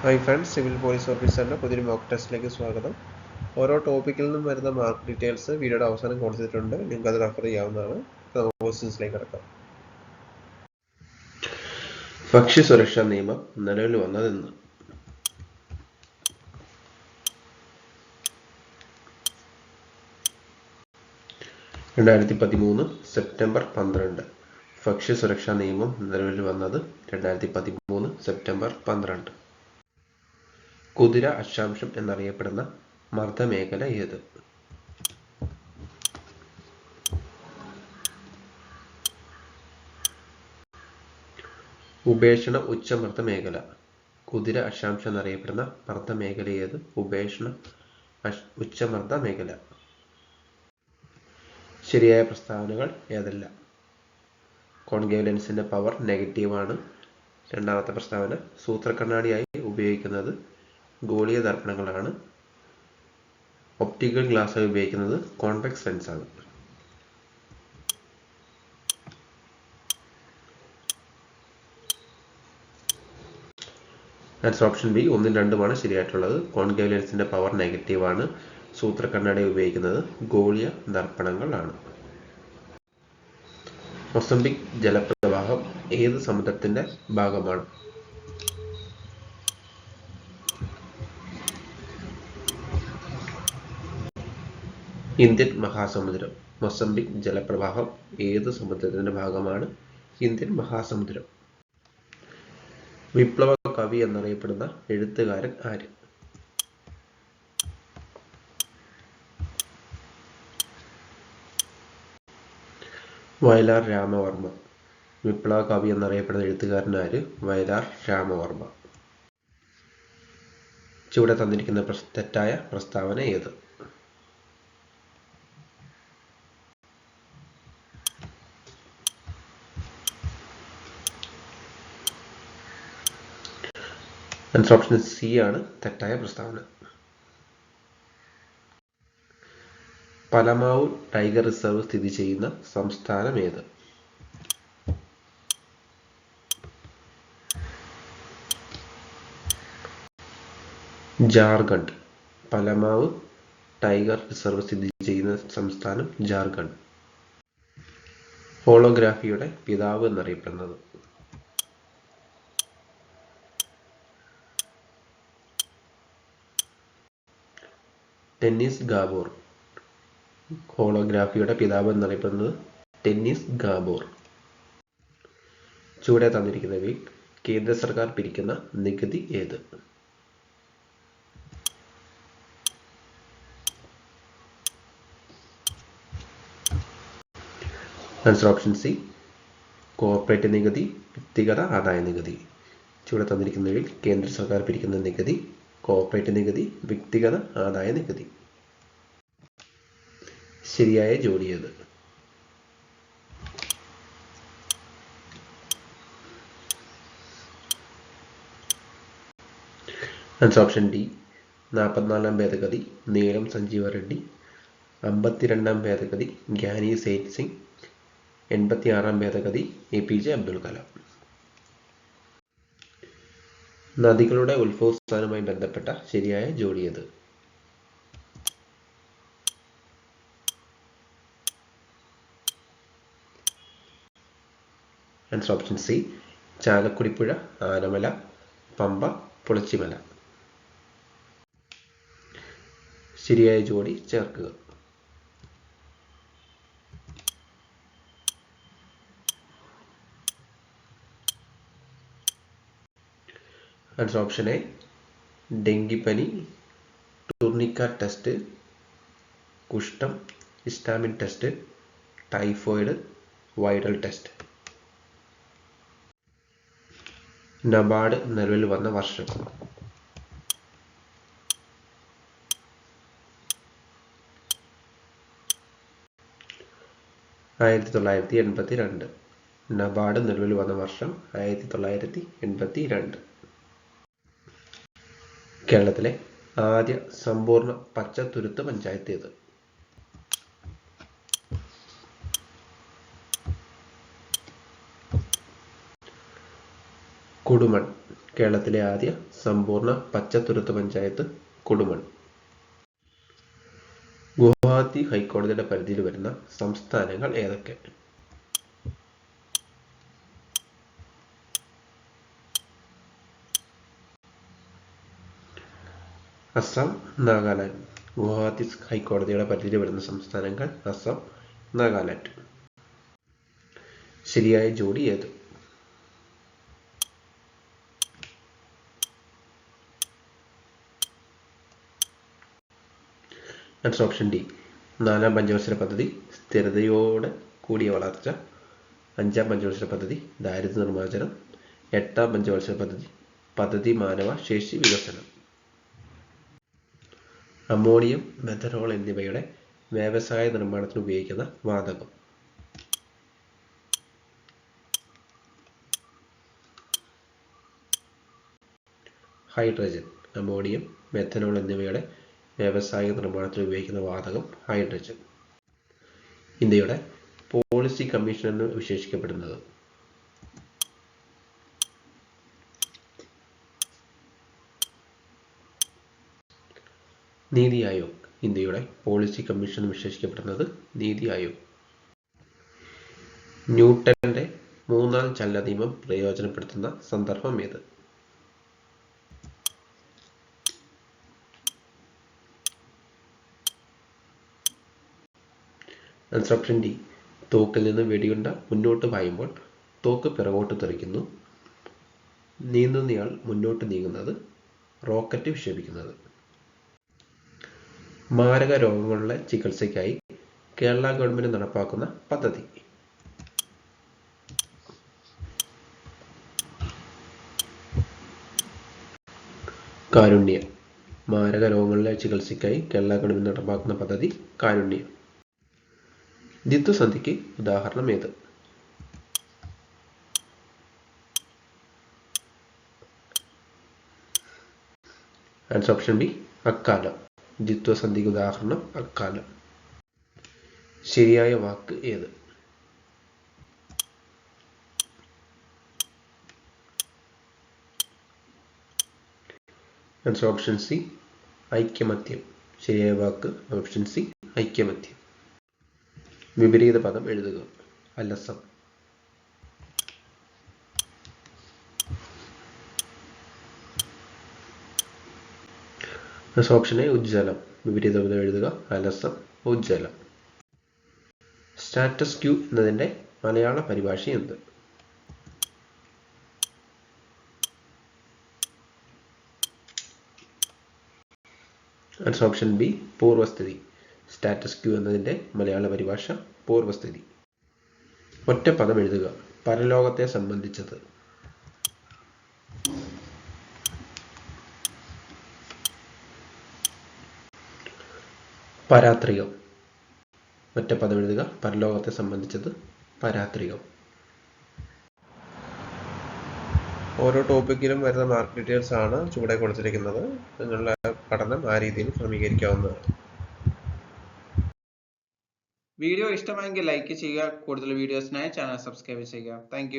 Hi friends, Civil Police Officer പുതിയൊരു mock ടെസ്റ്റിലേക്ക് സ്വാഗതം. ഓരോ ടോപ്പിക്കിൽ നിന്നും വരുന്ന മാർക്ക് ഡീറ്റെയിൽസ് വീഡിയോയുടെ അവസാനം കൊടുത്തിട്ടുണ്ട്. നിങ്ങൾക്ക് അത് റെഫർ ചെയ്യാവുന്നതാണ്. നമുക്ക് ക്വസ്റ്റ്യൻസിലേക്ക് കടക്കാം. ഭക്ഷ്യ സുരക്ഷാ നിയമം നിലവിൽ വന്നതെന്ന്? സെപ്റ്റംബർ 12. ഭക്ഷ്യ സുരക്ഷാ നിയമം നിലവിൽ വന്നത് 2013 സെപ്റ്റംബർ 12. കുതിര അക്ഷാംശം എന്നറിയപ്പെടുന്ന മർദ്ദമേഖല ഏത്? ഉപേക്ഷണ ഉച്ചമർദ്ദ മേഖല. കുതിര അക്ഷാംശം എന്നറിയപ്പെടുന്ന മർദ്ദമേഖല ഏത്? ഉപേക്ഷണ ഉച്ചമർദ്ദ മേഖല. ശരിയായ പ്രസ്താവനകൾ ഏതെല്ലാം? കോൺകേവ് ലെൻസിന്റെ പവർ നെഗറ്റീവാണ്. രണ്ടാമത്തെ പ്രസ്താവന സൂത്രക്കണ്ണാടിയായി ഉപയോഗിക്കുന്നത് ഗോളീയ ദർപ്പണങ്ങളാണ്. ഒപ്റ്റിക്കൽ ഗ്ലാസ്സായി ഉപയോഗിക്കുന്നത് കോൺവെക്സ് ലെൻസാണ്. ആൻസർ ഓപ്ഷൻ ബി 1 2 ശരിയായിട്ടുള്ളത്. കോൺകേവ് ലെൻസിന്റെ പവർ നെഗറ്റീവാണ്. സൂത്രക്കണ്ണാടി ഉപയോഗിക്കുന്നത് ഗോളീയ ദർപ്പണങ്ങളാണ്. മൊസംബിക് ജലപ്രവാഹം ഏത് സമുദ്രത്തിന്റെ ഭാഗമാണ്? ഇന്ത്യൻ മഹാസമുദ്രം. മൊസംബിക് ജലപ്രവാഹം ഏത് സമുദ്രത്തിന്റെ ഭാഗമാണ്? ഇന്ത്യൻ മഹാസമുദ്രം. വിപ്ലവ കവി എന്നറിയപ്പെടുന്ന എഴുത്തുകാരൻ ആര്? വയലാർ രാമവർമ്മ. വിപ്ലവ കവി എന്നറിയപ്പെടുന്ന എഴുത്തുകാരൻ ആര്? വയലാർ രാമവർമ്മ. ചുവടെ തന്നിരിക്കുന്ന തെറ്റായ പ്രസ്താവന ഏത്? ആൻസർ ഓപ്ഷൻ സി ആണ് തെറ്റായ പ്രസ്താവന. പലമാവൂർ ടൈഗർ റിസർവ് സ്ഥിതി ചെയ്യുന്ന സംസ്ഥാനം ഏത്? ജാർഖണ്ഡ്. പലമാവ് ടൈഗർ റിസർവ് സ്ഥിതി ചെയ്യുന്ന സംസ്ഥാനം ജാർഖണ്ഡ്. ഹോളോഗ്രാഫിയുടെ പിതാവ് എന്നറിയപ്പെടുന്നത്? ടെന്നീസ് ഗാബോർ. ഹോളോഗ്രാഫിയുടെ പിതാവ് എന്നറിയപ്പെടുന്നത് ടെന്നീസ് ഗാബോർ. ചുവടെ തന്നിരിക്കുന്നവയിൽ കേന്ദ്ര സർക്കാർ പിരിക്കുന്ന നികുതി ഏത്? ആൻസർ ഓപ്ഷൻ സി കോർപ്പറേറ്റ് നികുതി, വ്യക്തിഗത ആദായ നികുതി. ചുവടെ തന്നിരിക്കുന്നവയിൽ കേന്ദ്ര സർക്കാർ പിരിക്കുന്ന നികുതി കോർപ്പറേറ്റ് നികുതി, വ്യക്തിഗത ആദായ നികുതി. ശരിയായ ജോഡി ഏത്? ആൻസർ ഓപ്ഷൻ ഡി 44 ഭേദഗതി നീലം സഞ്ജീവ റെഡ്ഡി, 52 ഭേദഗതി ഗ്യാനി സെയ്ത് സിംഗ്, 86 ഭേദഗതി APJ അബ്ദുൽ കലാം. നദികളുടെ ഉത്ഭവസ്ഥാനവുമായി ബന്ധപ്പെട്ട ശരിയായ ജോഡി ഏത്? ആൻസർ ഓപ്ഷൻ സി ചാലക്കുടിപ്പുഴ, ആനമല, പമ്പ, പുളച്ചിമല. ശരിയായ ജോഡി ചേർക്കുക. ആൻസർ ഓപ്ഷൻ എ ഡെങ്കിപ്പനി, ടൂർണിക്ക ടെസ്റ്റ്, കുഷ്ഠം, histamine test, typhoid, viral test. NABARD നിലവിൽ വന്ന വർഷം? 1982. നബാർഡ് നിലവിൽ വന്ന വർഷം 1982. കേരളത്തിലെ ആദ്യ സമ്പൂർണ്ണ പച്ചത്തുരുത്ത് പഞ്ചായത്ത് ഏത്? കൊടുമൺ. കേരളത്തിലെ ആദ്യ സമ്പൂർണ്ണ പച്ചത്തുരുത്ത് പഞ്ചായത്ത് കൊടുമൺ. ഗുവാഹത്തി ഹൈക്കോടതിയുടെ പരിധിയിൽ വരുന്ന സംസ്ഥാനങ്ങൾ ഏതൊക്കെ? അസം, നാഗാലാൻഡ്. ഗുവാഹത്തി ഹൈക്കോടതിയുടെ പരിധിയിൽ വരുന്ന സംസ്ഥാനങ്ങൾ അസം, നാഗാലാൻഡ്. ശരിയായ ജോഡി ഏത്? Answer option D. 4-ാം പഞ്ചവത്സര പദ്ധതി സ്ഥിരതയോടെ കൂടിയ വളർച്ച. 5-ാം പഞ്ചവത്സര പദ്ധതി ദാരിദ്ര്യ നിർമ്മാർജ്ജനം. 8-ാം പഞ്ചവത്സര പദ്ധതി മാനവ ശേഷി വികസനം. അമോണിയം, മെഥനോൾ എന്നിവയുടെ വ്യവസായ നിർമ്മാണത്തിന് ഉപയോഗിക്കുന്ന വാതകം. ഹൈഡ്രജൻ. അമോണിയം, മെഥനോൾ എന്നിവയുടെ വ്യവസായ നിർമ്മാണത്തിന് ഉപയോഗിക്കുന്ന വാതകം ഹൈഡ്രജൻ. ഇന്ത്യയുടെ പോളിസി കമ്മീഷൻ എന്ന് വിശേഷിക്കപ്പെടുന്നത്? നീതി ആയോഗ്. ഇന്ത്യയുടെ പോളിസി കമ്മീഷൻ എന്ന് വിശേഷിക്കപ്പെടുന്നത് നീതി ആയോഗ്. ന്യൂട്ടന്റെ 3-ാം ചലന നിയമം പ്രയോജനപ്പെടുത്തുന്ന സന്ദർഭം ഏത്? Answer option D. തോക്കിൽ നിന്ന് വെടിയുണ്ട മുന്നോട്ട് പായുമ്പോൾ തോക്ക് പിറകോട്ട് തെറിക്കുന്നു. നീന്തുന്നയാൾ മുന്നോട്ട് നീങ്ങുന്നത്, റോക്കറ്റ് വിക്ഷേപിക്കുന്നത്. മാരക രോഗങ്ങളുടെ ചികിത്സയ്ക്കായി കേരള ഗവൺമെന്റ് നടപ്പാക്കുന്ന പദ്ധതി? കാരുണ്യം. മാരക രോഗങ്ങളുടെ ചികിത്സയ്ക്കായി കേരള ഗവൺമെന്റ് നടപ്പാക്കുന്ന പദ്ധതി കാരുണ്യം. ദ്വിത്വസന്ധിക്ക് ഉദാഹരണം ഏത്? Answer option B. അക്കാലം. ദ്വിത്വസന്ധിക്ക് ഉദാഹരണം അക്കാലം. ശരിയായ വാക്ക് ഏത്? Answer option C. ഐക്യമത്യം. ശരിയായ വാക്ക് ഓപ്ഷൻ സി. ഐക്യമത്യം. വിപരീത പദം എഴുതുക. അലസം. ഓപ്ഷൻ എ ഉജ്ജ്വലം. വിപരീത പദം എഴുതുക. അലസം, ഉജ്ജ്വലം. സ്റ്റാറ്റസ് ക്യൂ എന്നതിന്റെ മലയാള പരിഭാഷ എന്ത്? Answer option B. പൂർവസ്ഥിതി. സ്റ്റാറ്റസ് ക്യൂ എന്നതിന്റെ മലയാള പരിഭാഷ പൂർവസ്ഥിതി. ഒറ്റ പദം എഴുതുക. പരലോകത്തെ സംബന്ധിച്ചത്. പരാത്രികം. ഒറ്റ പദം എഴുതുക. പരലോകത്തെ സംബന്ധിച്ചത് പരാത്രികം. ഓരോ ടോപ്പിക്കിലും വരുന്ന മാർക്ക് ഡീറ്റെയിൽസ് ആണ് ചുവടെ കൊടുത്തിരിക്കുന്നത്. നിങ്ങളുടെ പഠനം ആ രീതിയിൽ ക്രമീകരിക്കാവുന്നതാണ്. വീഡിയോ ഇഷ്ടമായെങ്കിൽ ലൈക്ക് ചെയ്യുക. കൂടുതൽ വീഡിയോസിനായി ചാനൽ സബ്സ്ക്രൈബ് ചെയ്യുക. താങ്ക്